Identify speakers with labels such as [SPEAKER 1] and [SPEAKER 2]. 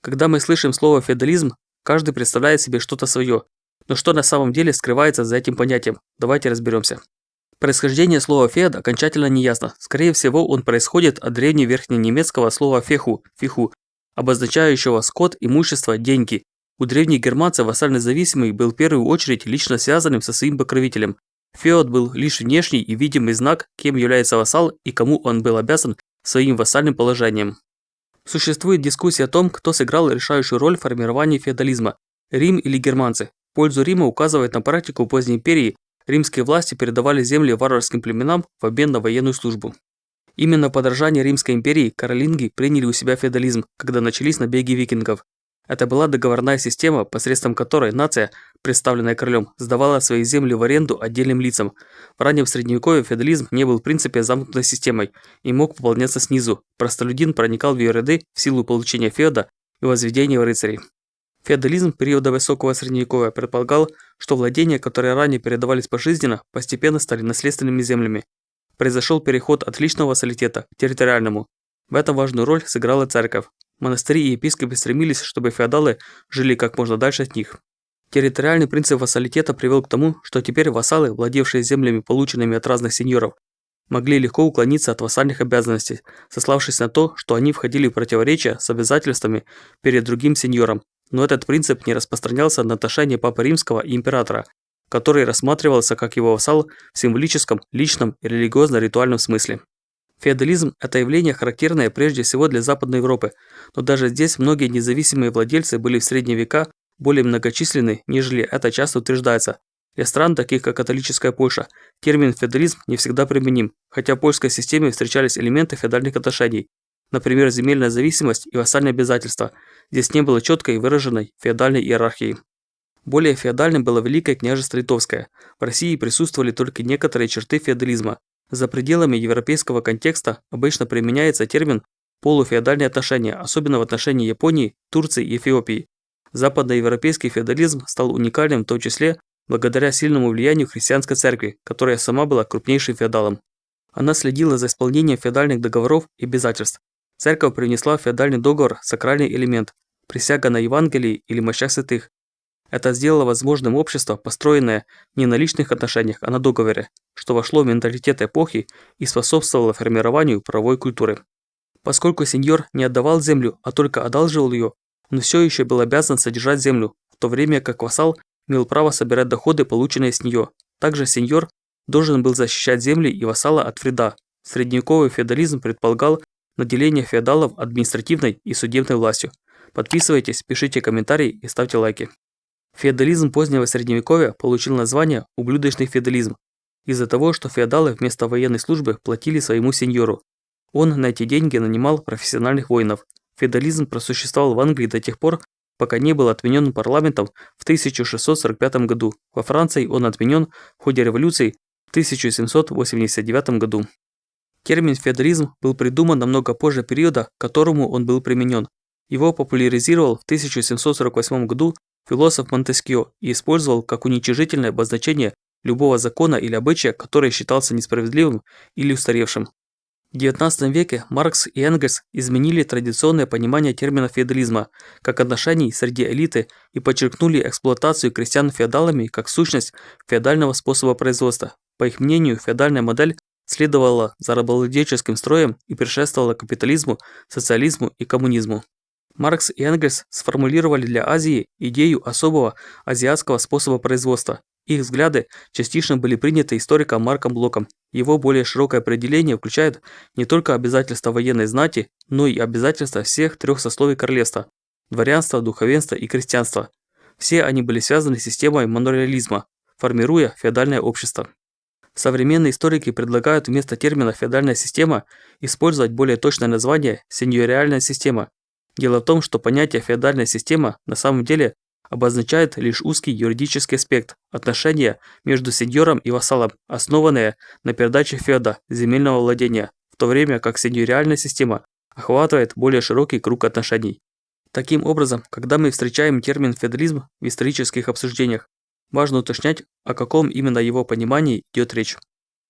[SPEAKER 1] Когда мы слышим слово «феодализм», каждый представляет себе что-то свое. Но что на самом деле скрывается за этим понятием? Давайте разберемся. Происхождение слова «феод» окончательно неясно. Скорее всего, он происходит от древневерхненемецкого слова «феху» – «фиху», обозначающего скот, имущество, деньги. У древних германцев вассальный зависимый был в первую очередь лично связанным со своим покровителем. Феод был лишь внешний и видимый знак, кем является вассал и кому он был обязан своим вассальным положением. Существует дискуссия о том, кто сыграл решающую роль в формировании феодализма – Рим или германцы. В пользу Рима указывает на практику поздней империи. Римские власти передавали земли варварским племенам в обмен на военную службу. Именно в подражание Римской империи каролинги приняли у себя феодализм, когда начались набеги викингов. Это была договорная система, посредством которой нация, представленная королем, сдавала свои земли в аренду отдельным лицам. В раннем средневековье феодализм не был в принципе замкнутой системой и мог пополняться снизу. Простолюдин проникал в ее ряды в силу получения феода и возведения в рыцарей. Феодализм периода высокого средневековья предполагал, что владения, которые ранее передавались пожизненно, постепенно стали наследственными землями. Произошел переход от личного вассалитета к территориальному. В этом важную роль сыграла церковь. Монастыри и епископы стремились, чтобы феодалы жили как можно дальше от них. Территориальный принцип вассалитета привел к тому, что теперь вассалы, владевшие землями, полученными от разных сеньоров, могли легко уклониться от вассальных обязанностей, сославшись на то, что они входили в противоречие с обязательствами перед другим сеньором. Но этот принцип не распространялся на отношения Папы Римского и императора, который рассматривался как его вассал в символическом, личном и религиозно-ритуальном смысле. Феодализм – это явление, характерное прежде всего для Западной Европы, но даже здесь многие независимые владельцы были в средние века более многочисленны, нежели это часто утверждается. Для стран, таких как католическая Польша, термин «феодализм» не всегда применим, хотя в польской системе встречались элементы феодальных отношений, например, земельная зависимость и вассальные обязательства. Здесь не было четкой и выраженной феодальной иерархии. Более феодальным было Великое княжество Литовское. В России присутствовали только некоторые черты феодализма. За пределами европейского контекста обычно применяется термин «полуфеодальные отношения», особенно в отношении Японии, Турции и Эфиопии. Западноевропейский феодализм стал уникальным в том числе благодаря сильному влиянию христианской церкви, которая сама была крупнейшим феодалом. Она следила за исполнением феодальных договоров и обязательств. Церковь привнесла в феодальный договор сакральный элемент – присяга на Евангелии или мощах святых. Это сделало возможным общество, построенное не на личных отношениях, а на договоре, что вошло в менталитет эпохи и способствовало формированию правовой культуры. Поскольку сеньор не отдавал землю, а только одалживал ее, он все еще был обязан содержать землю, в то время как вассал имел право собирать доходы, полученные с нее. Также сеньор должен был защищать земли и вассала от вреда. Средневековый феодализм предполагал наделение феодалов административной и судебной властью. Подписывайтесь, пишите комментарии и ставьте лайки. Феодализм позднего средневековья получил название ублюдочный феодализм из-за того, что феодалы вместо военной службы платили своему сеньору. Он на эти деньги нанимал профессиональных воинов. Феодализм просуществовал в Англии до тех пор, пока не был отменен парламентом в 1645 году. Во Франции он отменен в ходе революции в 1789 году. Термин феодализм был придуман намного позже периода, к которому он был применен. Его популяризировал в 1748 году философ Монтескьё и использовал как уничижительное обозначение любого закона или обычая, который считался несправедливым или устаревшим. В XIX веке Маркс и Энгельс изменили традиционное понимание термина феодализма как отношений среди элиты и подчеркнули эксплуатацию крестьян феодалами как сущность феодального способа производства. По их мнению, феодальная модель следовала за рабовладельческим строем и предшествовала капитализму, социализму и коммунизму. Маркс и Энгельс сформулировали для Азии идею особого азиатского способа производства. Их взгляды частично были приняты историком Марком Блоком. Его более широкое определение включает не только обязательства военной знати, но и обязательства всех трех сословий королевства – дворянства, духовенства и крестьянства. Все они были связаны с системой монархизма, формируя феодальное общество. Современные историки предлагают вместо термина «феодальная система» использовать более точное название «сеньориальная система». Дело в том, что понятие «феодальная система» на самом деле обозначает лишь узкий юридический аспект – отношения между сеньором и вассалом, основанные на передаче феода, земельного владения, в то время как сеньориальная система охватывает более широкий круг отношений. Таким образом, когда мы встречаем термин «феодализм» в исторических обсуждениях, важно уточнять, о каком именно его понимании идет речь.